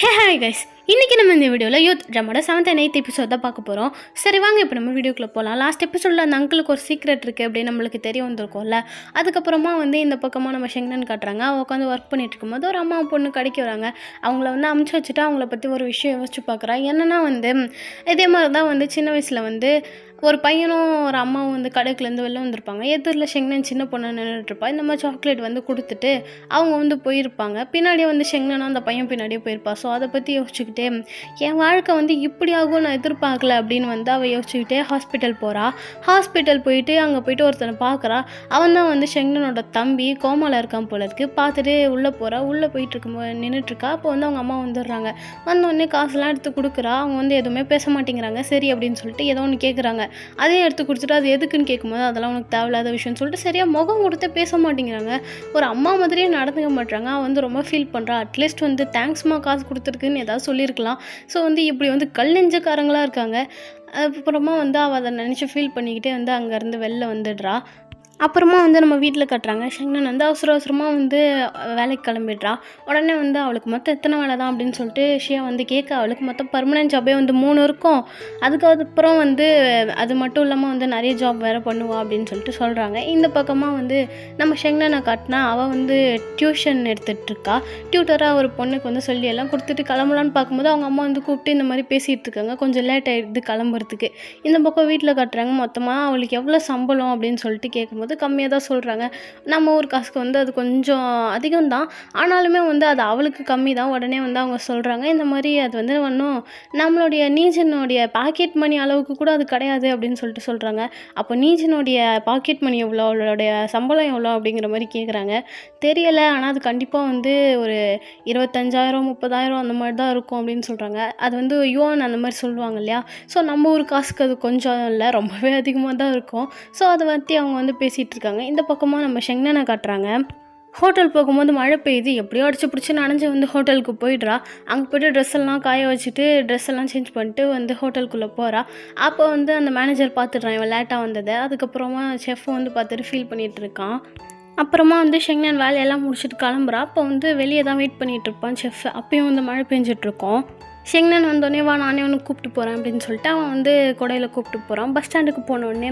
Hi guys, இன்றைக்கி நம்ம இந்த வீடியோவில் youth ட்ராமோட 7th and 8th episode தான் பார்க்க போகிறோம். சரி வாங்க இப்போ நம்ம வீடியோக்குள்ளே போகலாம். லாஸ்ட் எபிசோடில் அந்த அங்கிளுக்கு ஒரு சீக்ரெட் இருக்குது அப்படின்னு நம்மளுக்கு தெரிய வந்திருக்கோம்ல. அதுக்கப்புறமா இந்த பக்கமாக நம்ம ஷெங்னன் காட்டுறாங்க. அவள் உட்காந்து ஒர்க் பண்ணிட்டு இருக்கும்போது ஒரு அம்மா பொண்ணு கடைக்கு வராங்க. அவங்கள அமுச்சு வச்சுட்டு அவங்கள பற்றி ஒரு விஷயம் யோசிச்சு பார்க்குறா. என்னென்னா இதே மாதிரி தான் சின்ன வயசில் ஒரு பையனும் ஒரு அம்மாவும் கடைக்குலேருந்து வெளில வந்திருப்பாங்க. எதிரில் ஷெங்னன் சின்ன பொண்ணு நின்றுட்டுருப்பா. இந்த மாதிரி சாக்லேட் கொடுத்துட்டு அவங்க போயிருப்பாங்க. பின்னாடியே ஷெங்னனும் அந்த பையன் பின்னாடியே போயிருப்பா. ஸோ அதை பற்றி யோசிச்சுக்கிட்டே என் வாழ்க்கை இப்படி ஆகும் நான் எதிர்பார்க்கல அப்படின்னு அவள் யோசிச்சுக்கிட்டே ஹாஸ்பிட்டல் போகிறா. ஹாஸ்பிட்டல் போயிட்டு அங்கே போயிட்டு ஒருத்தனை பார்க்குறா. அவன் தான் ஷெங்னனோட தம்பி கோமாவில் இருக்கான் போல இருக்கு. பார்த்துட்டு உள்ளே போகிறா. உள்ளே போயிட்டு இருக்கும்போது நின்றுட்டுருக்கா. அப்போ அவங்க அம்மா வந்துடுறாங்க. வந்தோடனே காசுலாம் எடுத்து கொடுக்குறா. அவங்க எதுவுமே பேச மாட்டேங்கிறாங்க. சரி அப்படின்னு சொல்லிட்டு ஏதோ ஒன்று கேட்குறாங்க. அதையும் எடுத்து கொடுத்துட்டு அது எதுக்குன்னு கேட்கும்போது அதெல்லாம் உனக்கு தேவையில்லாத விஷயம்னு சொல்லிட்டு சரியாக முகம் கொடுத்து பேச மாட்டேங்கிறாங்க. ஒரு அம்மா மாதிரியே நடந்துக்க மாட்டாங்க. அவன் ரொம்ப ஃபீல் பண்ணுறா. அட்லீஸ்ட் தேங்க்ஸ்மா காசு கொடுத்துருக்குன்னு ஏதாவது சொல்லியிருக்கலாம். ஸோ இப்படி கல்லெஞ்சக்காரங்களாக இருக்காங்க. அப்புறமா அவள் அதை நினச்சி ஃபீல் பண்ணிக்கிட்டே அங்கேருந்து வெளில வந்துடுறா. அப்புறமா நம்ம வீட்டில் கட்டுறாங்க. ஷெங்னன் அவசர அவசரமாக வேலைக்கு கிளம்பிடுறா. உடனே அவளுக்கு மொத்தம் எத்தனை வேலை தான் அப்படின்னு சொல்லிட்டு ஷியா கேட்க, அவளுக்கு மொத்தம் பர்மனெண்ட் ஜாபே 3 இருக்கும். அதுக்கப்புறம் அது மட்டும் இல்லாமல் நிறைய ஜாப் வேறு பண்ணுவா அப்படின்னு சொல்லிட்டு சொல்கிறாங்க. இந்த பக்கமாக நம்ம ஷெங்னனை காட்டினா அவள் டியூஷன் எடுத்துகிட்ருக்கா. டியூட்டராக ஒரு பொண்ணுக்கு சொல்லி எல்லாம் கொடுத்துட்டு கிளம்பலான்னு பார்க்கும்போது அவங்க அம்மா கூப்பிட்டு இந்த மாதிரி பேசிகிட்டு இருக்காங்க. கொஞ்சம் லேட் ஆகிடுது கிளம்புறதுக்கு. இந்த பக்கம் வீட்டில் கட்டுறாங்க. மொத்தமாக அவளுக்கு எவ்வளோ சம்பளம் அப்படின்னு சொல்லிட்டு கேட்கும்போது கம்மியாக தான் சொல்கிறாங்க. நம்ம ஊர் காசுக்கு அது கொஞ்சம் அதிகம்தான். ஆனாலுமே அது அவளுக்கு கம்மி தான். உடனே அவங்க சொல்கிறாங்க இந்த மாதிரி அது ஒன்றும் நம்மளுடைய நீஜனுடைய பாக்கெட் மணி அளவுக்கு கூட அது கிடையாது அப்படின்னு சொல்லிட்டு சொல்கிறாங்க. அப்போ நீஜனுடைய பாக்கெட் மணி எவ்வளோ, அவளோடைய சம்பளம் எவ்வளோ அப்படிங்கிற மாதிரி கேட்குறாங்க. தெரியலை, ஆனால் அது கண்டிப்பாக ஒரு 25,000 30,000 அந்த மாதிரி தான் இருக்கும் அப்படின்னு சொல்கிறாங்க. அது யுவான் அந்த மாதிரி சொல்லுவாங்க இல்லையா. ஸோ நம்ம ஊர் காசுக்கு அது கொஞ்சம் இல்லை, ரொம்பவே அதிகமாக தான் இருக்கும். ஸோ அதை பற்றி அவங்க பேசிகிட்டு இருக்காங்க. இந்த பக்கமாக நம்ம ஷெங்னனை காட்டுறாங்க. ஹோட்டல் போகும்போது மழை பெய்யுது. எப்படியோ அடிச்சு பிடிச்சி நனைஞ்சு ஹோட்டலுக்கு போயிடுறா. அங்கே போய்ட்டு ட்ரெஸ் எல்லாம் காய வச்சுட்டு ட்ரெஸ் எல்லாம் சேஞ்ச் பண்ணிட்டு ஹோட்டலுக்குள்ளே போகிறா. அப்போ அந்த மேனேஜர் பார்த்துட்றான் இவன் லேட்டாக வந்ததை. அதுக்கப்புறமா செஃப் பார்த்துட்டு ஃபீல் பண்ணிகிட்டு இருக்கான். அப்புறமா ஷெங்னன் வேலையெல்லாம் முடிச்சுட்டு கிளம்புறா. அப்போ வெளியே தான் வெயிட் பண்ணிகிட்டு இருப்பான் செஃப். அப்பயும் மழை பெஞ்சிட்ருக்கோம். ஷெங்னன் வந்தோடனே வா நானே ஒன்று கூப்பிட்டு போகிறேன் அப்படின்னு சொல்லிட்டு அவன் கொடையில் கூப்பிட்டு போகிறான். பஸ் ஸ்டாண்டுக்கு போனோடனே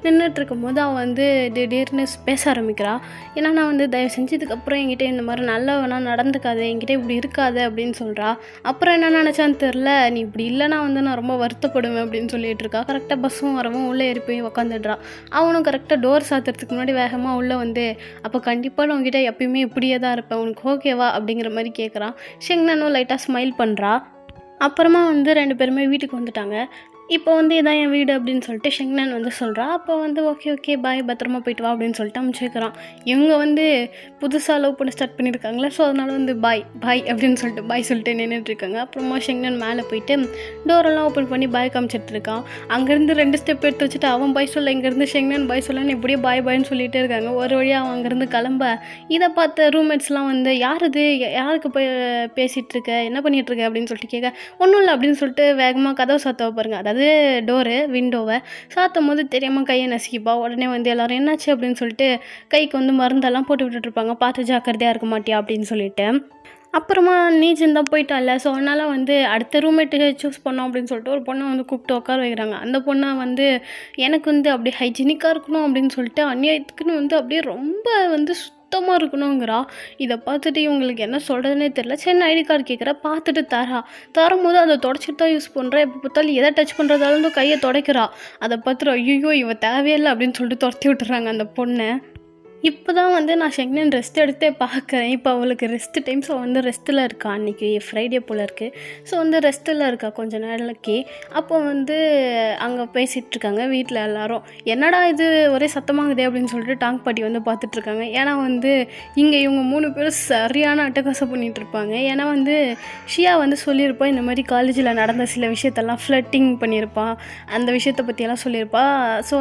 நின்றுட்டு இருக்கும்போது அவன் திடீர்னு பேச ஆரம்பிக்கிறா. ஏன்னா நான் தயவு செஞ்சு இதுக்கப்புறம் என்கிட்ட இந்த மாதிரி நல்லவனா நடந்துக்காது, என்கிட்ட இப்படி இருக்காது அப்படின்னு சொல்கிறா. அப்புறம் என்ன நினச்சான்னு தெரில, நீ இப்படி இல்லைனா நான் ரொம்ப வருத்தப்படுவேன் அப்படின்னு சொல்லிட்டு இருக்கா. கரெக்டாக பஸ்ஸும் வரவும் உள்ளே ஏறி போய் உக்காந்துடுறா. அவனும் கரெக்டாக டோர் சாத்துறதுக்கு முன்னாடி வேகமாக உள்ளே அப்போ கண்டிப்பாக நான் உங்ககிட்ட எப்பயுமே இப்படியே தான் இருப்பேன், உனக்கு ஓகேவா அப்படிங்கிற மாதிரி கேட்குறான். ஷெங்னனும் லைட்டாக ஸ்மைல் பண்ணுறா. அப்புறமா 2 பேருமே வீட்டுக்கு வந்துட்டாங்க. இப்போ இதான் என் வீடு அப்படின்னு சொல்லிட்டு ஷெங்னன் சொல்கிறா. அப்போ ஓகே பாய், பத்திரமா போயிட்டு வா அப்படின்னு சொல்லிட்டு அமுச்சிக்கிறான். இவங்க புதுசாக லவ் பண்ண ஸ்டார்ட் பண்ணியிருக்காங்களே. ஸோ அதனால் பாய் அப்படின்னு சொல்லிட்டு பாய் சொல்லிட்டு நின்றுட்டுருக்காங்க. அப்புறமா ஷெங்னன் மேலே போயிட்டு டோரெல்லாம் ஓப்பன் பண்ணி பாய் காமிச்சிட்ருக்கான். அங்கேருந்து 2 ஸ்டெப் எடுத்து வச்சுட்டு அவன் பாய் சொல்ல, இங்கேருந்து ஷெங்னன் பாய் சொல்லன்னு இப்படியே பாய்ன்னு சொல்லிகிட்டே இருக்காங்க. ஒரு வழியாக அவன் அங்கேருந்து கிளம்ப இதை பார்த்த ரூம்மேட்ஸ்லாம் யார் இது, யாருக்கு போய் பேசிகிட்ருக்க, என்ன பண்ணிகிட்ருக்க அப்படின்னு சொல்லிட்டு கேட்க, ஒன்றும் இல்லை அப்படின்னு சொல்லிட்டு வேகமாக கதவை சாத்தவ பாருங்க. அதாவது டோரு விண்டோவை சாத்தும் போது தெரியாமல் கையை நசுக்கிப்பா. உடனே எல்லோரும் என்னாச்சு அப்படின்னு சொல்லிட்டு கைக்கு மருந்தெல்லாம் போட்டு விட்டுட்ருப்பாங்க. பார்த்து ஜாக்கிரதையாக இருக்க மாட்டியா அப்படின்னு சொல்லிட்டு. அப்புறமா நீஜன் தான் போயிட்டால. ஸோ அதனால் அடுத்த ரூம்மேட்டு சூஸ் பண்ணோம் அப்படின்னு சொல்லிட்டு ஒரு பொண்ணை கூப்பிட்டு உட்கார வைக்கிறாங்க. அந்த பொண்ணை எனக்கு அப்படியே ஹைஜீனிக்காக இருக்கணும் அப்படின்னு சொல்லிட்டு அந்நியத்துக்குன்னு அப்படியே ரொம்ப சுத்தமாக இருக்கணுங்கிறா. இதை பார்த்துட்டு இவங்களுக்கு என்ன சொல்கிறதுனே தெரில. சரி ஐடி கார்டு கேட்குறா. பார்த்துட்டு தரும்போது அதை தொடச்சிட்டு தான் யூஸ் பண்ணுறா. எப்போ பார்த்தாலும் எதை டச் பண்ணுறதாலும் கையை துடைக்கிறா. அதை பார்த்துட்டு ஐயோ இவ தேவையில்லை அப்படின்னு சொல்லிட்டு துரத்தி விட்டுறாங்க அந்த பொண்ணை. இப்போ தான் நான் ஷெங்னன் ரெஸ்ட் எடுத்தே பார்க்குறேன். இப்போ அவளுக்கு ரெஸ்ட் டைம். ஸோ ரெஸ்ட்டில் இருக்கா. அன்றைக்கி ஃப்ரைடே போல் இருக்குது. ஸோ ரெஸ்ட்டில் இருக்கா கொஞ்சம் நாளைக்கு. அப்போ அங்கே பேசிகிட்ருக்காங்க வீட்டில் எல்லோரும். என்னடா இது ஒரே சத்தமாகுதே அப்படின்னு சொல்லிட்டு டாங் பாட்டி பார்த்துட்ருக்காங்க. ஏன்னா இங்கே இவங்க 3 பேரும் சரியான அட்டகாசம் பண்ணிகிட்ருப்பாங்க. ஏன்னா ஷியா சொல்லியிருப்பா இந்த மாதிரி காலேஜில் நடந்த சில விஷயத்தெல்லாம் ஃப்ளட்டிங் பண்ணியிருப்பான். அந்த விஷயத்தை பற்றியெல்லாம் சொல்லியிருப்பா. ஸோ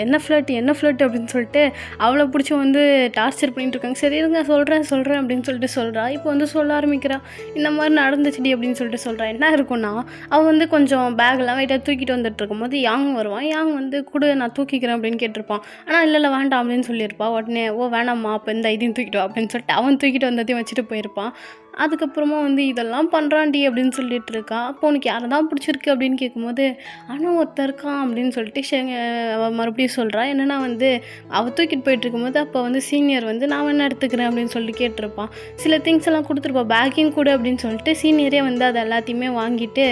என்ன ஃப்ளட் அப்படின்னு சொல்லிட்டு அவளை பிடிச்சி டார்ச்சர் பண்ணிட்டு இருக்காங்க. சரி இருங்க சொல்கிறேன் அப்படின்னு சொல்லிட்டு சொல்கிறா. இப்போ சொல்ல ஆரம்பிக்கிறா. இந்த மாதிரி நடந்துச்சுடி அப்படின்னு சொல்லிட்டு சொல்கிறா. என்ன இருக்குன்னா அவள் கொஞ்சம் பேக்லாம் வெயிட்டாக தூக்கிட்டு வந்துட்டு இருக்கும்போது யாங் வருவான். யாங் கூட நான் தூக்கிக்கிறேன் அப்படின்னு கேட்டிருப்பான். ஆனால் இல்லை வேண்டாம் அப்படின்னு சொல்லியிருப்பா. உடனே வேணாம்மா அப்போ இந்த இதையும் தூக்கிட்டு வா அப்படின்னு சொல்லிட்டு அவன் தூக்கிட்டு வந்ததையும் வச்சுட்டு போயிருப்பான். அதுக்கப்புறமா வந்து இதெல்லாம் பண்ணுறான்டி அப்படின்னு சொல்லிட்டு இருக்கா. அப்போ உனக்கு யாரை தான் பிடிச்சிருக்கு அப்படின்னு கேட்கும்போது ஆனால் ஒருத்தர் இருக்கான் அப்படின்னு சொல்லிட்டு அவள் மறுபடியும் சொல்கிறா. என்னென்னா வந்து அவள் தூக்கிட்டு போயிட்டு இருக்கும்போது அப்போ வந்து சீனியர் வந்து நான் வேணா எடுத்துக்கிறேன் அப்படின்னு சொல்லிட்டு கேட்டிருப்பான். சில திங்ஸ் எல்லாம் கொடுத்துருப்பான், பேக்கிங் கூட அப்படின்னு சொல்லிட்டு சீனியரே வந்து அது எல்லாத்தையுமே வாங்கிட்டு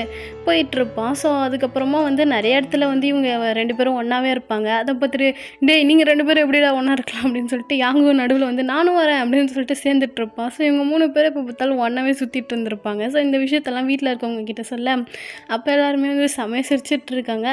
போயிட்டுருப்பான். ஸோ அதுக்கப்புறமா வந்து நிறைய இடத்துல வந்து இவங்க 2 பேரும் ஒன்றாவே இருப்பாங்க. அதை பார்த்துட்டு டேய் நீங்கள் 2 பேரும் எப்படிடா ஒன்றா இருக்கலாம் அப்படின்னு சொல்லிட்டு யாங்கும் நடுவில் வந்து நானும் வரேன் அப்படின்னு சொல்லிட்டு சேர்ந்துட்டு இருப்பான். ஸோ இவங்க 3 பேரும் இப்போ பார்த்தாலும் ஒன்றாவே சுற்றிட்டு இருந்திருப்பாங்க. ஸோ இந்த விஷயத்தெல்லாம் வீட்டில் இருக்கவங்க கிட்ட சொல்ல அப்போ எல்லாருமே வந்து செமையாக சிரிச்சிட்டு இருக்காங்க.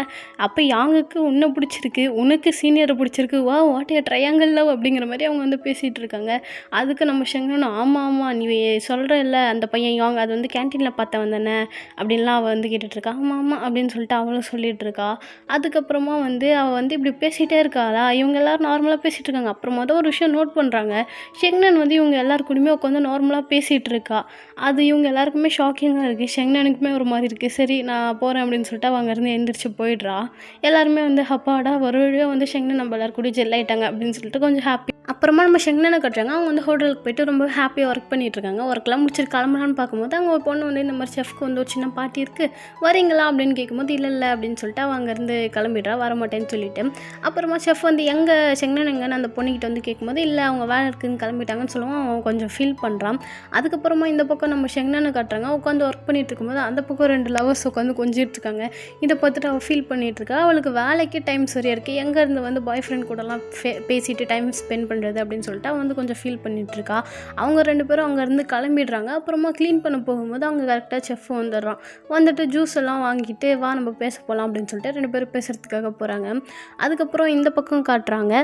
அப்போ யாங்குக்கு உன்னை பிடிச்சிருக்கு, உனக்கு சீனியரை பிடிச்சிருக்கு, வா வாட் ஏ ட்ரையாங்கிள் லவ் அப்படிங்கிற மாதிரி அவங்க வந்து பேசிகிட்டு இருக்காங்க. அதுக்கு நம்ம ஷெங்னன் ஆமாம் நீ சொல்கிற இல்லை அந்த பையன் யாங் அது வந்து கேன்டீனில் பார்த்தவன் தானே அப்படின்லாம் அவள் வந்து கேட்டுட்ருக்கா. ஆமாம் அப்படின்னு சொல்லிட்டு அவளும் சொல்லிகிட்டு இருக்கா. அதுக்கப்புறமா வந்து அவள் வந்து இப்படி பேசிகிட்டே இருக்காளா, இவங்க எல்லோரும் நார்மலாக பேசிகிட்டு இருக்காங்க. அப்புறமா தான் ஒரு விஷயம் நோட் பண்ணுறாங்க. ஷெங்னன் வந்து இவங்க எல்லாருக்கூடயுமே உட்காந்து நார்மலாக பேசிகிட்டு இருக்கா. அது இவங்க எல்லாருக்குமே ஷாக்கிங்காக இருக்குது. ஷெங்னனுக்குமே ஒரு மாதிரி இருக்குது. சரி நான் போகிறேன் அப்படின்னு சொல்லிட்டு அவங்க இருந்து எந்திரிச்சு போயிடுறா. எல்லாருமே வந்து அப்பாடா ஒரு வழியாக வந்து ஷெங்னன் நம்ம எல்லாரும் கூட ஜெல் ஆகிட்டாங்க அப்படின்னு சொல்லிட்டு கொஞ்சம் ஹாப்பி. அப்புறமா நம்ம ஷெங்னனை கட்டுறாங்க. அவங்க வந்து ஹோட்டலுக்கு போய்ட்டு ரொம்ப ஹாப்பியாக ஒர்க் பண்ணிகிட்ருக்காங்க. ஒர்க்லாம் முடிச்சிட்டு கிளம்பலான்னு பார்க்கும்போது அங்கே ஒரு பொண்ணு வந்து இந்த மாதிரி செஃப்க்கு வந்து ஒரு சின்ன பார்ட்டி இருக்குது வரீங்களா அப்படின்னு கேட்கும்போது இல்லை அப்படின்னு சொல்லிட்டு அவள் அங்கேருந்து கிளம்பிடுறா, வரமாட்டேன்னு சொல்லிட்டு. அப்புறமா செஃப் வந்து ஷெங்னன் எங்கன்னு அந்த பொண்ணுக்கிட்ட வந்து கேட்கும்போது இல்லை அவங்க வேலை இருக்குன்னு கிளம்பிட்டாங்கன்னு சொல்லுவோம். அவன் கொஞ்சம் ஃபீல் பண்ணுறான். அதுக்கப்புறமா இந்த பக்கம் நம்ம ஷெங்னனை காட்டுறாங்க. உட்காந்து ஒர்க் பண்ணிட்டு இருக்கும்போது அந்த பக்கம் 2 லவர்ஸ் உட்காந்து கொஞ்சிட்டு இருக்காங்க. இதை பார்த்துட்டு அவள் ஃபீல் பண்ணிகிட்டு இருக்கா. அவளுக்கு வேலைக்கு டைம் சரியாக இருக்குது, எங்கேருந்து வந்து பாய் ஃப்ரெண்ட் கூடலாம் பேசிட்டு டைம் ஸ்பெண்ட் பண்ணுறது அப்படின்னு சொல்லிட்டு அவள் வந்து கொஞ்சம் ஃபீல் பண்ணிகிட்ருக்கா. அவங்க 2 பேரும் அங்கேருந்து கிளம்பிடுறாங்க. அப்புறமா க்ளீன் பண்ண போகும்போது அவங்க கரெக்டாக செஃப் வந்துட்டு ஜூஸ் எல்லாம் வாங்கிட்டு வா நம்ம பேச போகலாம் அப்படின்னு சொல்லிட்டு 2 பேரும் பேசுகிறதுக்காக போகிறாங்க. அதுக்கப்புறம் இந்த பக்கம் காட்டுறாங்க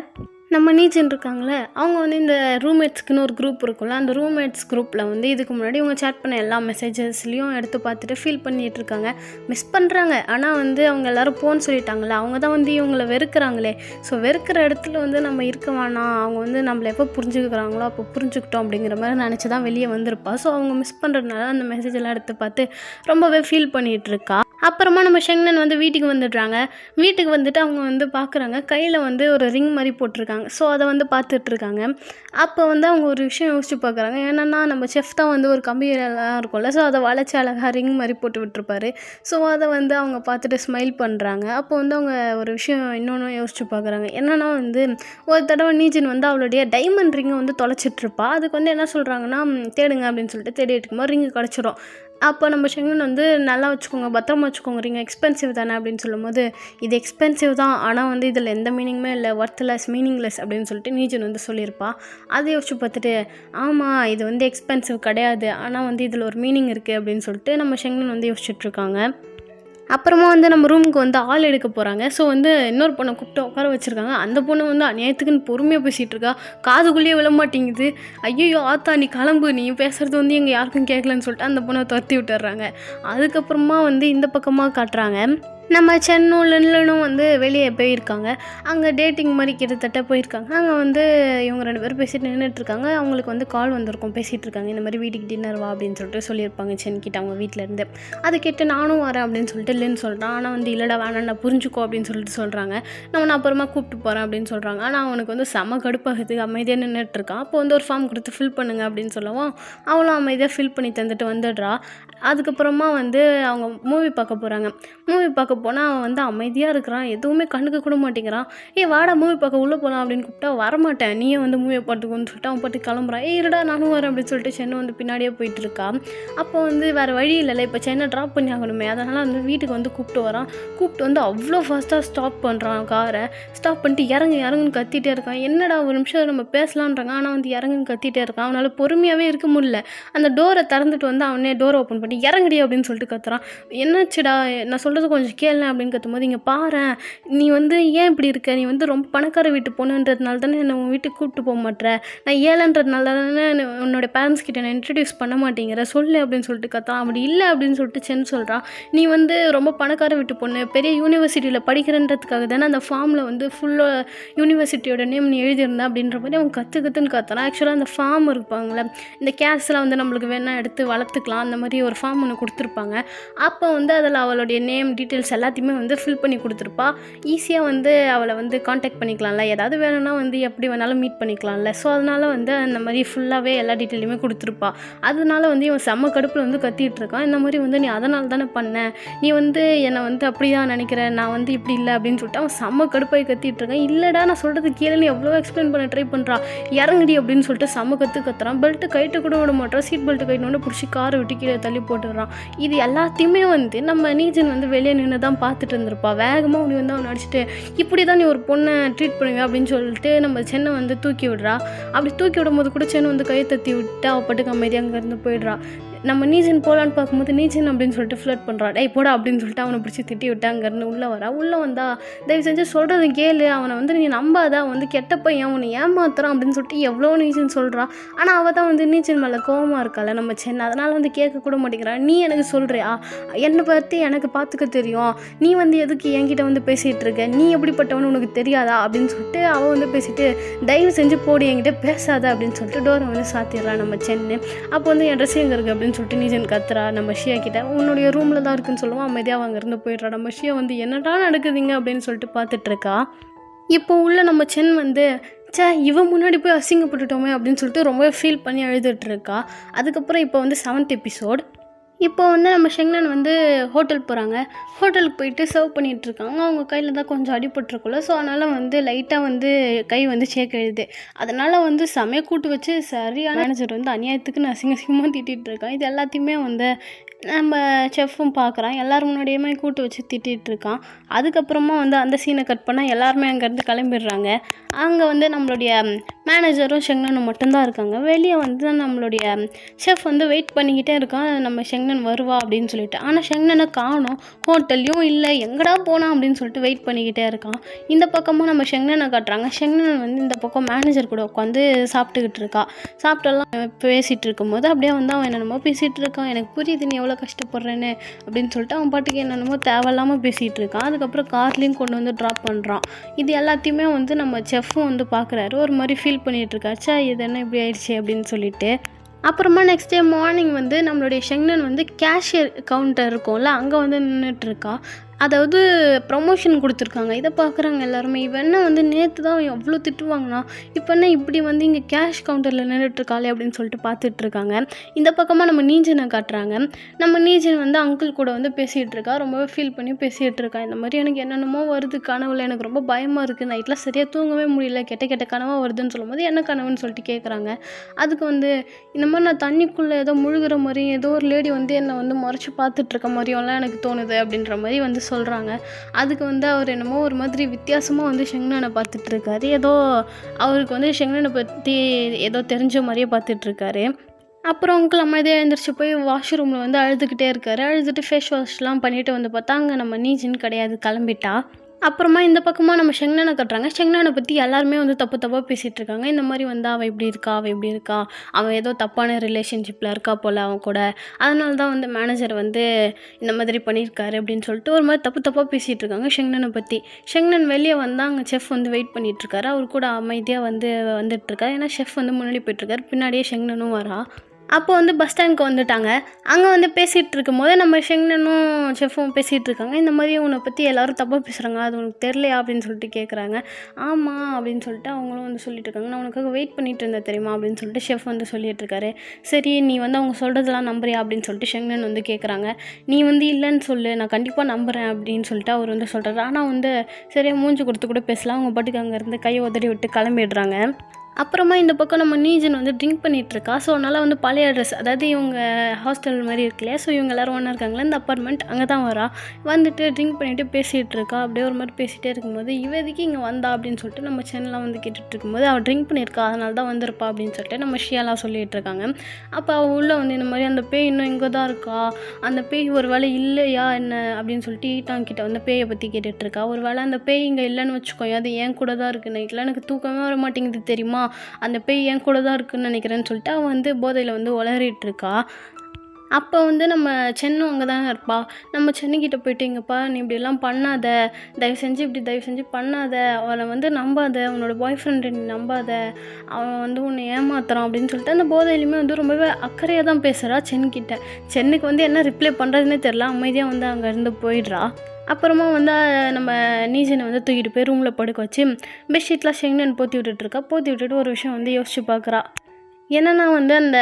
நம்ம நீச்சன் இருக்காங்களே அவங்க வந்து இந்த ரூம்மேட்ஸ்க்குன்னு ஒரு குரூப் இருக்கும்ல, அந்த ரூம்மேட்ஸ் குரூப்பில் வந்து இதுக்கு முன்னாடி இவங்க சேட் பண்ண எல்லா மெசேஜஸ்லையும் எடுத்து பார்த்துட்டு ஃபீல் பண்ணிகிட்டு இருக்காங்க. மிஸ் பண்ணுறாங்க. ஆனால் வந்து அவங்க எல்லோரும் போன்னு சொல்லிட்டாங்களே, அவங்க தான் வந்து இவங்களை வெறுக்கிறாங்களே. ஸோ வெறுக்கிற இடத்துல வந்து நம்ம இருக்க வேணாம், அவங்க வந்து நம்மளை எப்போ புரிஞ்சுக்கிறாங்களோ அப்போ புரிஞ்சுக்கிட்டோம் அப்படிங்கிற மாதிரி நினச்சி தான் வெளியே வந்திருப்பா. ஸோ அவங்க மிஸ் பண்ணுறதுனால அந்த மெசேஜ் எல்லாம் எடுத்து பார்த்து ரொம்பவே ஃபீல் பண்ணிகிட்டு இருக்கா. அப்புறமா நம்ம ஷெங்னன் வந்து வீட்டுக்கு வந்துடுறாங்க. வீட்டுக்கு வந்துட்டு அவங்க வந்து பார்க்குறாங்க கையில் வந்து ஒரு ரிங் மாதிரி போட்டிருக்காங்க. ஸோ அதை வந்து பார்த்துட்ருக்காங்க. அப்போ வந்து அவங்க ஒரு விஷயம் யோசிச்சு பார்க்குறாங்க. என்னென்னா நம்ம செஃப் தான் வந்து ஒரு கம்பியெல்லாம் இருக்கும்ல, ஸோ அதை வளைச்சி அழகாக ரிங் மாதிரி போட்டு விட்டுருப்பாரு. ஸோ அதை வந்து அவங்க பார்த்துட்டு ஸ்மைல் பண்ணுறாங்க. அப்போ வந்து அவங்க ஒரு விஷயம் இன்னொன்று யோசிச்சு பார்க்குறாங்க. என்னென்னா வந்து ஒரு தடவை நீஜின் வந்து அவளுடைய டைமண்ட் ரிங்கை வந்து தொலைச்சிட்ருப்பா. அதுக்கு வந்து என்ன சொல்கிறாங்கன்னா தேடுங்க அப்படின்னு சொல்லிட்டு தேடிட்டு இருக்கும்போது ரிங்கு கிடச்சிரும். அப்போ நம்ம ஷெங்னன் வந்து நல்லா வச்சுக்கோங்க, பத்திரமா வச்சுக்கோங்க, ரிங் எக்ஸ்பென்சிவ் தானே அப்படின்னு சொல்லும்போது இது எக்ஸ்பென்சிவ் தான், ஆனால் வந்து இதில் எந்த மீனிங்குமே இல்லை, ஒர்த்லெஸ், மீனிங்லெஸ் அப்படின்னு சொல்லிட்டு நீஜன் வந்து சொல்லியிருப்பா. அதை யோசிச்சு பார்த்துட்டு ஆமாம் இது வந்து எக்ஸ்பென்சிவ் கிடையாது, ஆனால் வந்து இதில் ஒரு மீனிங் இருக்குது அப்படின்னு சொல்லிட்டு நம்ம ஷெங்னன் வந்து யோசிச்சுட்ருக்காங்க. அப்புறமா வந்து நம்ம ரூமுக்கு வந்து ஆள் எடுக்க போகிறாங்க. ஸோ வந்து இன்னொரு பொண்ணை கூப்பிட்டு உட்கார வச்சுருக்காங்க. அந்த பொண்ணு வந்து அநியாயத்துக்குன்னு பொறுமையாக பேசிகிட்டு இருக்கா. காதுக்குள்ளேயே விழ மாட்டேங்குது. ஐயோ ஆத்தா நீ கிளம்பு, நீ பேசுகிறது வந்து எங்கள் யாருக்கும் கேட்கலன்னு சொல்லிட்டு அந்த பொண்ணை துரத்தி விட்டுறாங்க. அதுக்கப்புறமா வந்து இந்த பக்கமாக காட்டுறாங்க நம்ம சென்னும் வந்து வெளியே போயிருக்காங்க. அங்கே டேட்டிங் மாதிரி கிட்டத்தட்ட போயிருக்காங்க. அங்கே வந்து இவங்க 2 பேரும் பேசிட்டு நின்றுட்டுருக்காங்க. அவங்களுக்கு வந்து கால் வந்திருக்கும், பேசிகிட்டு இருக்காங்க. இந்த மாதிரி வீட்டுக்கு டின்னர் வா அப்படின்னு சொல்லிட்டு சொல்லியிருப்பாங்க சென்கிட்ட அவங்க வீட்டிலேருந்து. அதை கேட்டு நானும் வரேன் அப்படின்னு சொல்லிட்டு இல்லைன்னு சொல்கிறான். ஆனால் வந்து இல்லைடா வேணாண்டா புரிஞ்சுக்கோ அப்படின்னு சொல்லிட்டு சொல்கிறாங்க. நான் அப்புறமா கூப்பிட்டு போகிறேன் அப்படின்னு சொல்கிறாங்க. ஆனால் அவனுக்கு வந்து செம கடுப்பாகுது, அமைதியாக நின்றுட்டுருக்கான். அப்போ வந்து ஒரு ஃபார்ம் கொடுத்து ஃபில் பண்ணுங்க அப்படின்னு சொல்லவும் அவளும் அமைதியாக ஃபில் பண்ணி தந்துட்டு வந்துடுறா. அதுக்கப்புறமா வந்து அவங்க மூவி பார்க்க போகிறாங்க. மூவி பார்க்க போனால் அவன் வந்து அமைதியாக இருக்கிறான், எதுவுமே கண்டுக்க கூட மாட்டேங்கிறான். வாடா மூவி பார்க்க உள்ளே போகலாம் அப்படின்னு கூப்பிட்டா வரமாட்டேன், நீயே வந்து மூவியை பார்த்துக்கோன்னு சொல்லிட்டு அவன் பாட்டு கிளம்புறான். இருடா நானும் வரேன் அப்படின்னு சொல்லிட்டு சென்னை வந்து பின்னாடியே போயிட்டுருக்கா. அப்போ வந்து வேறு வழி இல்லைல்ல, இப்போ சென்னை ட்ராப் பண்ணி ஆகணுமே, அதனால் வந்து வீட்டுக்கு வந்து கூப்பிட்டு வரான். கூப்பிட்டு வந்து அவ்வளோ ஃபாஸ்ட்டாக ஸ்டாப் பண்ணுறான் காரை. ஸ்டாப் பண்ணிட்டு இறங்குன்னு கத்திட்டே இருக்கான். என்னடா ஒரு நிமிஷம் நம்ம பேசலான்றாங்க, ஆனால் வந்து இறங்குன்னு கத்திட்டே இருக்கான். அவனால் பொறுமையாகவே இருக்க முடியல. அந்த டோரை திறந்துட்டு வந்து அவனே டோரை ஓப்பன் பண்ணி இறங்குடி அப்படின்னு சொல்லிட்டு கத்துறான். என்னாச்சுடா நான் சொல்கிறது கொஞ்சம் கேளு அப்படின்னு கத்தும்போது இங்கே பாரு, நீ வந்து ஏன் இப்படி இருக்க, நீ வந்து ரொம்ப பணக்கார வீட்டு பொண்ணுன்றதுனால தானே என்னை உன் வீட்டுக்கு கூப்பிட்டு போக மாட்டேற, நான் ஏழைன்றதுனால தானே உன்னோட பேரண்ட்ஸ் கிட்ட நான் இன்ட்ரடியூஸ் பண்ண மாட்டேங்கிற சொல்லு அப்படின்னு சொல்லிட்டு கத்தான். அப்படி இல்லை அப்படின்னு சொல்லிட்டு சென்னு சொல்கிறான். நீ வந்து ரொம்ப பணக்கார வீட்டு பொண்ணு, பெரிய யூனிவர்சிட்டியில் படிக்கிறன்றதுக்காக தானே அந்த ஃபார்மில் வந்து ஃபுல்லாக யூனிவர்சிட்டியோட நேம் நீ எழுதியிருந்தேன் அப்படின்ற மாதிரி அவன் கற்றுன்னு கத்துறான். ஆக்சுவலாக அந்த ஃபார்ம் இருப்பாங்களே, இந்த கேர்ஸ்லாம் வந்து நம்மளுக்கு வேணால் எடுத்து வளர்த்துக்கலாம், அந்த மாதிரி ஒரு ஒரு ஃபார்ம் ஒன்று கொடுத்துருப்பாங்க. அப்போ வந்து அதில் அவளுடைய நேம் டீட்டெயில்ஸ் எல்லாத்தையுமே வந்து ஃபில் பண்ணி கொடுத்துருப்பா. ஈஸியாக வந்து அவளை வந்து காண்டாக்ட் பண்ணிக்கலாம்ல, ஏதாவது வேணும்னா வந்து எப்படி வேணாலும் மீட் பண்ணிக்கலாம்ல. ஸோ அதனால் வந்து அந்த மாதிரி ஃபுல்லாகவே எல்லா டீட்டெயிலுமே கொடுத்துருப்பா. அதனால வந்து இவன் செம்ம கடுப்பில் வந்து கத்திட்டு இருக்கான். இந்த மாதிரி வந்து நீ அதனால தானே பண்ண, நீ வந்து என்னை வந்து அப்படி தான் நினைக்கிறேன், நான் வந்து இப்படி இல்லை அப்படின்னு சொல்லிட்டு அவன் செம்ம கடுப்பாகி கத்திட்டு இருக்கான். இல்லைடா நான் சொல்கிறது கீழே, நீ எவ்வளோ எக்ஸ்பிளைன் பண்ண ட்ரை பண்ணுறா, இறங்குடி அப்படின்னு சொல்லிட்டு செம்ம கத்துறான். பெல்ட்டு கைட்டு கூட விட மாட்டான். சீட் பெல்ட்டு கைட்டு பிடிச்சி காரை விட்டு கீழே தள்ளி போட்டுடுறான். இது எல்லாத்தையுமே வந்து நம்ம நீஜன் வந்து வெளியே நின்று தான் பார்த்துட்டு இருந்திருப்பா. வேகமாக உனி வந்து அவனை அடிச்சுட்டு இப்படி தான் நீ ஒரு பொண்ணை ட்ரீட் பண்ணுவீங்க அப்படின்னு சொல்லிட்டு நம்ம சென்னை வந்து தூக்கி விடுறா. அப்படி தூக்கி விடும்போது கூட சென்னை வந்து கையை தத்தி விட்டு அவள் பட்டுக்கு அமைதியாக அங்கேருந்து போயிடுறா. நம்ம நீஜன் போகலான்னு பார்க்கும்போது நீஜன் அப்படின்னு சொல்லிட்டு ஃப்ளர்ட் பண்ணுறான். டேய் போடா அப்படின்னு சொல்லிட்டு அவனை பிடிச்சி திட்டி விட்டு அங்கேருந்து உள்ளே வரா. உள்ளே வந்தா தயவு செஞ்சு சொல்கிறது கேளு, அவனை வந்து நீ நம்பாத, அவன் வந்து கெட்ட பையன், அவனை ஏமாத்துறான் அப்படின்னு சொல்லிட்டு எவ்வளோ நீஜன் சொல்கிறா. ஆனால் அவள் தான் வந்து நீஜன் மேலே கோவமாக இருக்காள் நம்ம சென்னை. அதனால் வந்து கேட்க கூட மாட்டேங்கிறான். நீ எனக்கு சொல்கிறியா, என்னை பற்றி எனக்கு பார்த்துக்க தெரியும், நீ வந்து எதுக்கு என்கிட்ட வந்து பேசிகிட்டு இருக்க, நீ எப்படிப்பட்டவனு உனக்கு தெரியாதா அப்படின்னு சொல்லிட்டு அவள் வந்து பேசிட்டு தயவு செஞ்சு போடி என்கிட்ட பேசாத அப்படின்னு சொல்லிட்டு டோரை வந்து சாத்திடுறான் நம்ம சென்னை. அப்போ வந்து என் ட்ரெஸ் எங்கே இருக்குது அப்படின்னு சொல்லிட்டு நீஜன் கத்துறா நம்ம ஷியா கிட்ட. உன்னுடைய ரூமில் தான் இருக்குன்னு சொல்லுவான். அமைதியாக அங்கேருந்து போயிடுறா. நம்ம ஷியா வந்து என்னடா நடக்குதுங்க அப்படின்னு சொல்லிட்டு பார்த்துட்ருக்கா. இப்போ உள்ள நம்ம சென் வந்து இவன் முன்னாடி போய் அசிங்கப்பட்டுட்டோமே அப்படின்னு சொல்லிட்டு ரொம்ப ஃபீல் பண்ணி அழுதுட்டுருக்கா. அதுக்கப்புறம் இப்போ வந்து 7th எபிசோட். இப்போ வந்து நம்ம ஷெங்னன் வந்து ஹோட்டல் போகிறாங்க. ஹோட்டலுக்கு போயிட்டு சர்வ் பண்ணிகிட்ருக்காங்க. அவங்க கையில் தான் கொஞ்சம் அடிபட்டுருக்குள்ள. ஸோ அதனால் வந்து லைட்டாக வந்து கை வந்து சேக்கழுது. அதனால் வந்து செமைய கூட்டு வச்சு சரியான மேனேஜர் வந்து அநியாயத்துக்கு அசிங்கமாக திட்டிகிட்டு இருக்கான். இது எல்லாத்தையுமே வந்து நம்ம செஃப்பும் பார்க்குறான். எல்லோரும் முன்னாடியுமே கூட்டு வச்சு திட்டிகிட்ருக்கான். அதுக்கப்புறமா வந்து அந்த சீனை கட் பண்ணால் எல்லாருமே அங்கேருந்து கிளம்பிடுறாங்க. அங்கே வந்து நம்மளுடைய மேனேஜரும் ஷெங்னனும் மட்டும்தான் இருக்காங்க. வெளியே வந்து நம்மளுடைய செஃப் வந்து வெயிட் பண்ணிக்கிட்டே இருக்கான், நம்ம ஷெங்னன் வருவா அப்படின்னு சொல்லிட்டு. ஆனால் ஷெங்னனை காணோம், ஹோட்டல்லையும் இல்லை, எங்கடா போனான் அப்படின்னு சொல்லிட்டு வெயிட் பண்ணிக்கிட்டே இருக்கான். இந்த பக்கமும் நம்ம ஷெங்னனை காட்டுறாங்க. ஷெங்னன் வந்து இந்த பக்கம் மேனேஜர் கூட உட்காந்து சாப்பிட்டுக்கிட்டு இருக்கா. சாப்பிட்டெல்லாம் பேசிகிட்டு இருக்கும்போது அப்படியே வந்து அவன் என்னென்னமோ பேசிகிட்டு இருக்கான். எனக்கு புரியுது நீ எவ்வளோ கஷ்டப்படுறேன்னு அப்படின்னு சொல்லிட்டு அவன் பாட்டுக்கு என்னென்னமோ தேவையில்லாமல் பேசிகிட்டு இருக்கான். அதுக்கப்புறம் கார்லேயும் கொண்டு வந்து ட்ராப் பண்ணுறான். இது எல்லாத்தையுமே வந்து நம்ம செஃப்பும் வந்து பார்க்குறாரு. ஒரு மாதிரி ஃபீல் பண்ணிகிட்ருக்காச்சா இது என்ன இப்படி ஆயிடுச்சு அப்படின்னு சொல்லிட்டு. அப்புறமா நெக்ஸ்ட் டே மார்னிங் வந்து நம்மளுடைய ஷெங்னன் வந்து கேஷியர் கவுண்டர் இருக்கும்ல, அங்கே வந்து நின்றுட்டுருக்கா. அதாவது ப்ரமோஷன் கொடுத்துருக்காங்க. இதை பார்க்குறாங்க எல்லாருமே. இவன்னா வந்து நேற்று தான் எவ்வளோ திட்டுவாங்கண்ணா, இப்போ என்ன இப்படி வந்து இங்கே கேஷ் கவுண்டரில் நின்றுட்டுருக்காளே அப்படின்னு சொல்லிட்டு பார்த்துட்ருக்காங்க. இந்த பக்கமாக நம்ம நீஜனை காட்டுறாங்க. நம்ம நீஜன் வந்து அங்கிள் கூட வந்து பேசிகிட்டு இருக்கா. ரொம்பவே ஃபீல் பண்ணி பேசிகிட்டு இருக்கா. இந்த மாதிரி எனக்கு என்னென்னமோ வருது கனவுல, எனக்கு ரொம்ப பயமாக இருக்குது, நைட்டில் சரியாக தூங்கவே முடியல, கெட்ட கெட்ட கனவாக வருதுன்னு சொல்லும்போது என்ன கனவுன்னு சொல்லிட்டு கேட்குறாங்க. அதுக்கு வந்து இந்த மாதிரி நான் தண்ணிக்குள்ளே ஏதோ முழுகிற மாதிரி ஏதோ ஒரு லேடி வந்து என்னை வந்து முறைச்சி பார்த்துட்ருக்க மாதிரியெல்லாம் எனக்கு தோணுது அப்படின்ற மாதிரி வந்து சொல்கிறாங்க. அதுக்கு வந்து அவர் என்னமோ ஒரு மாதிரி வித்தியாசமாக வந்து ஷெங்னனை பார்த்துட்ருக்காரு. ஏதோ அவருக்கு வந்து ஷெங்னனை பற்றி ஏதோ தெரிஞ்ச மாதிரியே பார்த்துட்ருக்காரு. அப்புறம் அங்கிள் அமைதியாக எழுந்திரிச்சு போய் வாஷ்ரூமில் வந்து அழுதுகிட்டே இருக்காரு. அழுதுட்டு ஃபேஸ் வாஷ்லாம் பண்ணிவிட்டு வந்து பார்த்தா அங்கே நம்ம நீஜின் கிடையாது, கிளம்பிட்டா. அப்புறமா இந்த பக்கமாக நம்ம ஷெங்னனை கட்டுறாங்க. ஷெங்னனை பற்றி எல்லாருமே வந்து தப்பாக பேசிகிட்டு இருக்காங்க. இந்த மாதிரி வந்து அவள் இப்படி இருக்கா, அவள் இப்படி இருக்கா, அவன் ஏதோ தப்பான ரிலேஷன்ஷிப்பில் இருக்கா போல் அவன் கூட, அதனால தான் வந்து மேனேஜர் வந்து இந்த மாதிரி பண்ணியிருக்காரு அப்படின்னு சொல்லிட்டு ஒரு மாதிரி தப்பாக பேசிகிட்டு இருக்காங்க ஷெங்னனை பற்றி. ஷெங்னன் வெளியே வந்தால் அங்கே செஃப் வந்து வெயிட் பண்ணிகிட்ருக்காரு. அவர் கூட அமைதியாக வந்து வந்துட்டுருக்காரு. ஏன்னா செஃப் வந்து முன்னாடி போயிட்டுருக்காரு, பின்னாடியே ஷெங்னனும் வரா. அப்போ வந்து பஸ் ஸ்டாண்டுக்கு வந்துட்டாங்க. அங்கே வந்து பேசிகிட்டு இருக்கும்போது நம்ம ஷெங்னனும் செஃப்பும் பேசிகிட்டு இருக்காங்க. இந்த மாதிரி உன்னை பற்றி எல்லோரும் தப்பாக பேசுகிறாங்க, அது உனக்கு தெரியலையா அப்படின்னு சொல்லிட்டு கேட்குறாங்க. ஆமாம் அப்படின்னு சொல்லிட்டு அவங்களும் வந்து சொல்லிட்டு இருக்காங்க. நான் உனக்காக வெயிட் பண்ணிட்டு இருந்தேன் தெரியுமா அப்படின்னு சொல்லிட்டு செஃப் வந்து சொல்லிட்டு இருக்காரு. சரி நீ வந்து அவங்க சொல்கிறதெல்லாம் நம்புறியா அப்படின்னு சொல்லிட்டு ஷெங்னன் வந்து கேட்குறாங்க. நீ வந்து இல்லைன்னு சொல்லு, நான் கண்டிப்பாக நம்புகிறேன் அப்படின்னு சொல்லிட்டு அவர் வந்து சொல்கிறாரு. ஆனால் வந்து சரியாக மூஞ்சி கொடுத்து கூட பேசலாம். அவங்க பாட்டுக்கு அங்கேருந்து கையை உதறி விட்டு கிளம்பிடுறாங்க. அப்புறமா இந்த பக்கம் நம்ம நீஜன் வந்து ட்ரிங்க் பண்ணிகிட்ருக்கா. ஸோ அதனால் வந்து பழைய அட்ரஸ், அதாவது இவங்க ஹாஸ்டல் மாதிரி இருக்கு இல்லையா, ஸோ இவங்க எல்லோரும் ஒன்றா இருக்காங்களா, இந்த அப்பார்ட்மெண்ட் அங்கே தான் வரா. வந்துட்டு ட்ரிங்க் பண்ணிவிட்டு பேசிகிட்டு இருக்கா. அப்படியே ஒரு மாதிரி பேசிகிட்டே இருக்கும்போது இவதிக்கு இங்கே வந்தா அப்படின்னு சொல்லிட்டு நம்ம சேனல்லாம் வந்து கேட்டுட்டு இருக்கும்போது அவள் ட்ரிங்க் பண்ணியிருக்கா, அதனால தான் வந்திருப்பா அப்படின்னு சொல்லிட்டு நம்ம ஷியாலாம் சொல்லிகிட்டு இருக்காங்க. அப்போ அவள் உள்ளே வந்து இந்த மாதிரி அந்த பேய் இன்னும் இங்கே தான் இருக்கா, அந்த பேய் ஒரு வேளை இல்லையா என்ன அப்படின்னு சொல்லிட்டு ஈட்டாங்கிட்ட வந்து பேயை பற்றி கேட்டுட்ருக்கா. ஒரு வேளை அந்த பேய் இங்கே இல்லைன்னு வச்சுக்கோங்க, அது ஏன் கூட தான் இருக்குது, நைட்டில் எனக்கு தூக்கமே வர மாட்டேங்குது தெரியுமா, அந்த பேய் என் கூட தான் இருக்குன்னு நினைக்கிறேன்னு சொல்லிட்டு அவன் வந்து போதையில் வந்து உளறிட்டு இருக்கா. அப்போ வந்து நம்ம சென்னும் அங்கே தானே இருப்பா. நம்ம சென்னிக்கிட்ட போயிட்டு, இங்கேப்பா நீ இப்படிலாம் பண்ணாத, தயவு செஞ்சு பண்ணாத, அவனை வந்து நம்பாத, உன்னோட பாய் ஃப்ரெண்டை நீ நம்பாத, அவன் வந்து உன்னை ஏமாத்துறான் அப்படின்னு சொல்லிட்டு அந்த போதையிலுமே வந்து ரொம்பவே அக்கறையாக தான் பேசுகிறா சென்கிட்ட. சென்னுக்கு வந்து என்ன ரிப்ளை பண்ணுறதுனே தெரில, அமைதியாக வந்து அங்கேருந்து போயிடுறா. அப்புறமா வந்து நம்ம நீஜனை வந்து தூக்கிட்டு போய் ரூமில் படுக்க வச்சு பெட்ஷீட்லாம் ஷெங்னன் போற்றி விட்டுட்டுருக்கா. போற்றி விட்டுட்டு ஒரு விஷயம் வந்து யோசிச்சு பார்க்குறா. என்னன்னா வந்து அந்த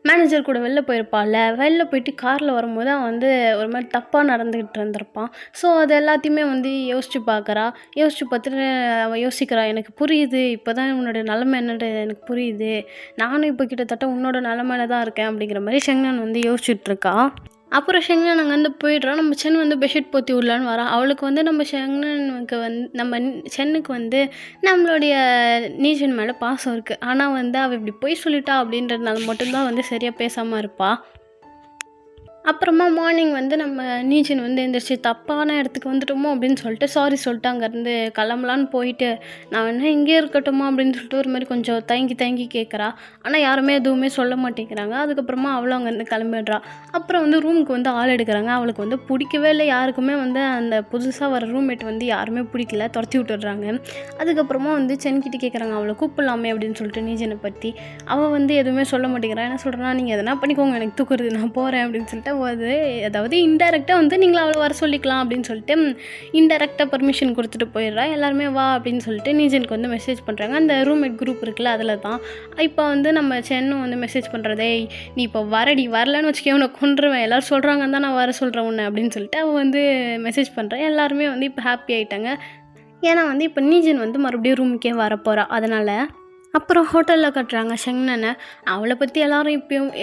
மேனேஜர் கூட வெளில போயிருப்பாள்ல, வெளில போயிட்டு காரில் வரும்போது அவன் வந்து ஒரு மாதிரி தப்பாக நடந்துக்கிட்டு இருந்திருப்பான். ஸோ அது எல்லாத்தையுமே வந்து யோசிச்சு பார்க்குறா. யோசிச்சு பார்த்துட்டு அவள் யோசிக்கிறா, எனக்கு புரியுது, இப்போ தான் உன்னோட நிலமை என்னது எனக்கு புரியுது, நானும் இப்போ கிட்டத்தட்ட உன்னோட நிலமையில தான் இருக்கேன் அப்படிங்கிற மாதிரி ஷெங்னன் வந்து யோசிச்சுட்ருக்கா. அப்புறம் ஷெங்னன் அங்கேருந்து போயிடுறோம். நம்ம சென் வந்து பெட்ஷீட் போற்றி விடலான்னு வரா. அவளுக்கு வந்து நம்ம ஷெங்னனுக்கு நம்ம சென்னுக்கு வந்து நம்மளுடைய நீஜன் மேலே பாசம் இருக்குது. ஆனால் வந்து அவள் இப்படி பொய் சொல்லிட்டா அப்படின்றதுனால மட்டும்தான் வந்து சரியாக பேசாமல் இருப்பாள். அப்புறமா மார்னிங் வந்து நம்ம நீஜன் வந்து எந்திரிச்சு தப்பான இடத்துக்கு வந்துட்டோமோ அப்படின்னு சொல்லிட்டு சாரி சொல்லிட்டு அங்கேருந்து கிளம்பலான்னு போயிட்டு, நான் வேணா இங்கே இருக்கட்டுமா அப்படின்னு சொல்லிட்டு ஒரு மாதிரி கொஞ்சம் தயங்கி கேட்குறா. ஆனால் யாருமே எதுவுமே சொல்ல மாட்டேங்கிறாங்க. அதுக்கப்புறமா அவளும் அங்கேருந்து கிளம்பிடுறா. அப்புறம் வந்து ரூமுக்கு வந்து ஆள் எடுக்கிறாங்க. அவளுக்கு வந்து பிடிக்கவே இல்லை, யாருக்குமே வந்து அந்த புதுசாக வர ரூம்மேட் வந்து யாருமே பிடிக்கல, துரத்தி விட்டுடுறாங்க. அதுக்கப்புறமா வந்து சென்கிட்ட கேட்குறாங்க, அவளை கூப்பிடலாமே அப்படின்னு சொல்லிட்டு நீஜனை பற்றி. அவள் வந்து எதுவுமே சொல்ல மாட்டேங்கிறான். என்ன சொல்கிறேன்னா, நீங்கள் எதனா பண்ணிக்கோங்க, எனக்கு தூக்குறது, நான் போகிறேன் அப்படின்னு சொல்லிட்டு போது, அதாவது இன்டெரக்டாக வந்து நீங்கள அவளை வர சொல்லிக்கலாம் அப்படின்னு சொல்லிட்டு இன்டெரக்டாக பர்மிஷன் கொடுத்துட்டு போயிடுறா. எல்லாருமே வா அப்படின்னு சொல்லிட்டு நீஜனுக்கு வந்து மெசேஜ் பண்ணுறாங்க. அந்த ரூம்மேட் குரூப் இருக்குல்ல, அதில் தான் இப்போ வந்து நம்ம சென்னும் வந்து மெசேஜ் பண்ணுறதே, நீ இப்போ வரடி, வரலன்னு வச்சுக்கே உன்னை கொன்றுவேன், எல்லோரும் சொல்கிறாங்கன்னு தான் நான் வர சொல்கிறேன் உன்னை அப்படின்னு சொல்லிட்டு அவள் வந்து மெசேஜ் பண்ணுறேன். எல்லாருமே வந்து இப்போ ஹாப்பி ஆகிட்டாங்க. ஏன்னா வந்து இப்போ நீஜன் வந்து மறுபடியும் ரூமுக்கே வரப்போகிறா. அதனால் அப்புறம் ஹோட்டலில் கட்டுறாங்க ஷெங்னனை. அவளை பற்றி எல்லோரும்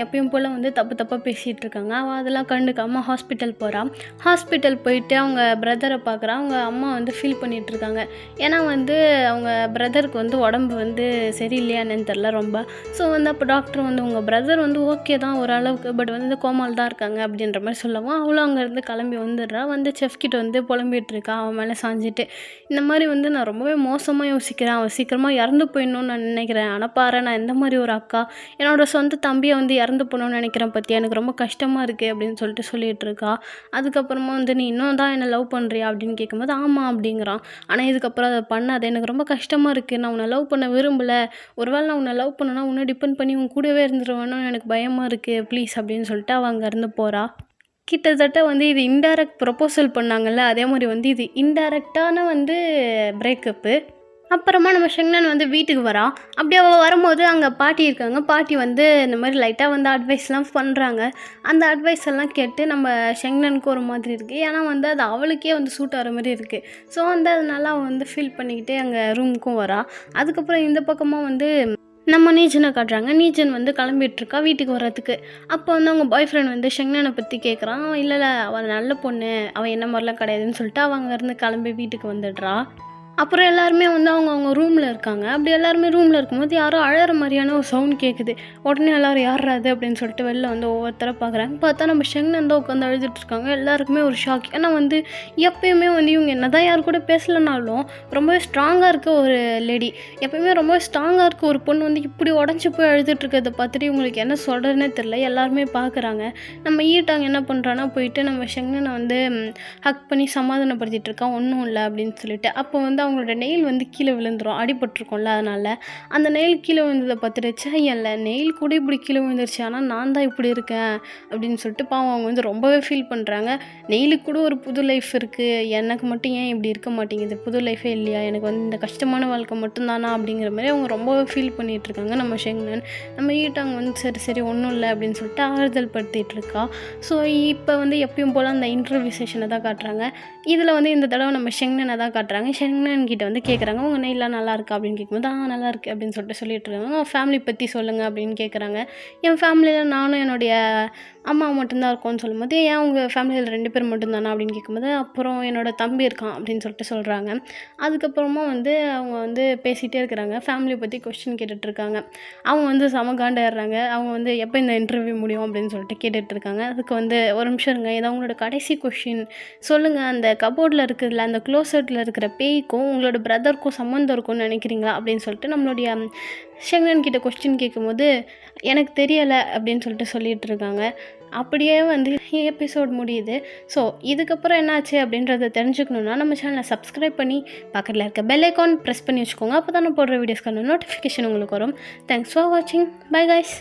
எப்பயும் போல் வந்து தப்பாக பேசிகிட்டு இருக்காங்க. அவள் அதெல்லாம் கண்டுக்காமல் ஹாஸ்பிட்டல் போகிறான். ஹாஸ்பிட்டல் போயிட்டு அவங்க பிரதரை பார்க்குறா. அவங்க அம்மா வந்து ஃபீல் பண்ணிகிட்ருக்காங்க. ஏன்னா வந்து அவங்க பிரதருக்கு வந்து உடம்பு வந்து சரியில்லையான்னு தெரில ரொம்ப. ஸோ வந்து அப்போ டாக்டர் வந்து உங்கள் பிரதர் வந்து ஓகே தான் ஓரளவுக்கு, பட் வந்து கோமால் தான் இருக்காங்க அப்படின்ற மாதிரி சொல்லவும் அவளும் அங்கேருந்து கிளம்பி வந்துடுறா. வந்து செஃப்கிட்ட வந்து புலம்பிகிட்டு இருக்கா அவன் மேலே சாஞ்சிட்டு. இந்த மாதிரி வந்து நான் ரொம்பவே மோசமாக யோசிக்கிறேன், அவன் சீக்கிரமாக இறந்து போயிடணும்னு நான் நினைக்கிறேன். ஆனால் பாரு, நான் எந்த மாதிரி ஒரு அக்கா, என்னோட சொந்த தம்பியை வந்து இறந்து போகணும்னு நினைக்கிறேன் பற்றி, எனக்கு ரொம்ப கஷ்டமாக இருக்குது அப்படின்னு சொல்லிட்டு சொல்லிகிட்டு இருக்கா. அதுக்கப்புறமா வந்து நீ இன்னும் தான் என்னை லவ் பண்ணுறியா அப்படின்னு கேட்கும்போது ஆமாம் அப்படிங்கிறான். ஆனால் இதுக்கப்புறம் அதை பண்ணாது, எனக்கு ரொம்ப கஷ்டமாக இருக்குது, நான் உன்னை லவ் பண்ண விரும்பலை, ஒருவேளை நான் உன்னை லவ் பண்ணனா உன்னை டிபெண்ட் பண்ணி உன் கூடவே இருந்துருவேன்னு எனக்கு பயமாக இருக்குது ப்ளீஸ் அப்படின்னு சொல்லிட்டு அவள் அங்கேருந்து போகிறா. கிட்டத்தட்ட வந்து இது இன்டைரக்ட் ப்ரொப்போசல் பண்ணாங்கல்ல, அதே மாதிரி வந்து இது இன்டைரக்டான வந்து பிரேக்கப்பு. அப்புறமா நம்ம ஷெங்னன் வந்து வீட்டுக்கு வரா. அப்படி அவள் வரும்போது அங்கே பாட்டி இருக்காங்க. பாட்டி வந்து இந்த மாதிரி லைட்டாக வந்து அட்வைஸ்லாம் பண்ணுறாங்க. அந்த அட்வைஸ் எல்லாம் கேட்டு நம்ம ஷெங்னனுக்கு ஒரு மாதிரி இருக்குது. ஏன்னா வந்து அது அவளுக்கே வந்து சூட் ஆகிற மாதிரி இருக்குது. ஸோ வந்து அதனால அவள் வந்து ஃபீல் பண்ணிக்கிட்டே அங்கே ரூமுக்கும் வரா. அதுக்கப்புறம் இந்த பக்கமாக வந்து நம்ம நீஜனை காட்டுறாங்க. நீஜன் வந்து கிளம்பிட்டுருக்கா வீட்டுக்கு வர்றதுக்கு. அப்போ வந்து அவங்க பாய் ஃப்ரெண்ட் வந்து ஷெங்னனை பற்றி கேட்குறான். இல்லை அவள் நல்ல பொண்ணு, அவள் என்ன மாதிரிலாம் கிடையாதுன்னு சொல்லிட்டு அவள் அங்கேருந்து கிளம்பி வீட்டுக்கு வந்துடுறா. அப்புறம் எல்லாருமே வந்து அவங்க ரூமில் இருக்காங்க. அப்படி எல்லாருமே ரூமில் இருக்கும்போது யாரோ அழகிற மாதிரியான ஒரு சவுண்ட் கேட்குது. உடனே எல்லோரும் யாராது அப்படின்னு சொல்லிட்டு வெளில வந்து ஒவ்வொருத்தரை பார்க்குறாங்க. பார்த்தா நம்ம ஷெங்னன் தான் உட்காந்து அழுதுட்டுருக்காங்க. எல்லாருக்குமே ஒரு ஷாக். ஏன்னா வந்து எப்பயுமே வந்து இவங்க என்ன தான் யார் கூட பேசலைனாலும் ரொம்பவே ஸ்ட்ராங்காக இருக்க ஒரு லேடி, எப்பயுமே ரொம்பவே ஸ்ட்ராங்காக இருக்க ஒரு பொண்ணு வந்து இப்படி உடஞ்சி போய் அழுதுட்டுருக்கிறத பார்த்துட்டு இவங்களுக்கு என்ன சொல்கிறதுனே தெரில. எல்லாருமே பார்க்குறாங்க. நம்ம ஈட்டாங்க என்ன பண்ணுறான்னா போயிட்டு நம்ம ஷெங்னனை வந்து ஹக் பண்ணி சமாதானப்படுத்திட்டு இருக்கான், ஒன்றும் இல்லை அப்படின்னு சொல்லிட்டு. அப்போ வந்து அவங்களோட நெயில் வந்து கீழே விழுந்துடும், அடிபட்டிருக்கோம்ல, அதனால் அந்த நெயில் கீழே விழுந்ததை பார்த்துடுச்சு. இல்லை நெயில் கூட இப்படி கீழே விழுந்துருச்சு, ஆனால் நான் தான் இப்படி இருக்கேன் அப்படின்னு சொல்லிட்டு பாவம் அவங்க வந்து ரொம்பவே ஃபீல் பண்ணுறாங்க. நெயிலுக்கு கூட ஒரு புது லைஃப் இருக்குது, எனக்கு மட்டும் ஏன் இப்படி இருக்க மாட்டேங்குது, புது லைஃபே இல்லையா, எனக்கு வந்து இந்த கஷ்டமான வாழ்க்கை மட்டும்தானா அப்படிங்கிற மாதிரி அவங்க ரொம்பவே ஃபீல் பண்ணிகிட்ருக்காங்க. நம்ம ஷெங்னன் நம்ம ஈட்டாங்க வந்து சரி ஒன்றும் இல்லை அப்படின்னு சொல்லிட்டு ஆறுதல் படுத்திகிட்டு இருக்கா. ஸோ இப்போ வந்து எப்பயும் போல் அந்த இன்டர்வியூ செஷனை தான் காட்டுறாங்க. இதில் வந்து இந்த தடவை நம்ம ஷெங்னனை தான் காட்டுறாங்க. ஷெங்னன் கிட்ட வந்து கேட்குறாங்க, உங்கள் நெயிலாம் நல்லா இருக்கா அப்படின்னு கேட்கும்போது நல்லா இருக்குது அப்படின்னு சொல்லிட்டு இருக்காங்க. உங்கள் ஃபேமிலி பற்றி சொல்லுங்கள் அப்படின்னு கேட்குறாங்க. என் ஃபேமிலியில் நானும் என்னுடைய அம்மா மட்டும்தான் இருக்கோன்னு சொல்லும்போது, ஏன் உங்கள் ஃபேமிலியில் 2 பேர் மட்டும்தானா அப்படின்னு கேட்கும்போது, அப்புறம் என்னோடய தம்பி இருக்கான் அப்படின்னு சொல்லிட்டு சொல்கிறாங்க. அதுக்கப்புறமா வந்து அவங்க வந்து பேசிகிட்டே இருக்கிறாங்க, ஃபேமிலியை பற்றி கொஸ்டின் கேட்டுட்ருக்காங்க. அவங்க வந்து சமகாண்டாடுறாங்க. அவங்க வந்து எப்போ இந்த இன்டர்வியூ முடியும் அப்படின்னு சொல்லிட்டு கேட்டுட்ருக்காங்க. அதுக்கு வந்து ஒரு நிமிஷம் இருங்க, ஏதோ உங்களோட கடைசி கொஸ்டின் சொல்லுங்கள், அந்த கபோர்டில் இருக்கிறதுல அந்த க்ளோசெட்டில் இருக்கிற பேய்க்கும் உங்களோட பிரதருக்கும் சம்மந்தம் இருக்கும்னு நினைக்கிறீங்களா அப்படின்னு சொல்லிட்டு நம்மளுடைய ஷெங்னன் கிட்ட கொஸ்டின் கேட்கும்போது எனக்கு தெரியலை அப்படின்னு சொல்லிட்டு சொல்லிகிட்டு இருக்காங்க. அப்படியே வந்து எபிசோட் முடியுது. ஸோ இதுக்கப்புறம் என்னாச்சு அப்படின்றத தெரிஞ்சுக்கணுன்னா நம்ம சேனலை சப்ஸ்கிரைப் பண்ணி பக்கத்தில் இருக்க பெல் ஐக்கான் ப்ரெஸ் பண்ணி வச்சுக்கோங்க. அப்போ தான் நான் போடுற வீடியோஸ்க்கான நோட்டிஃபிகேஷன் உங்களுக்கு வரும். தேங்க்ஸ் ஃபார் வாட்சிங். Bye guys.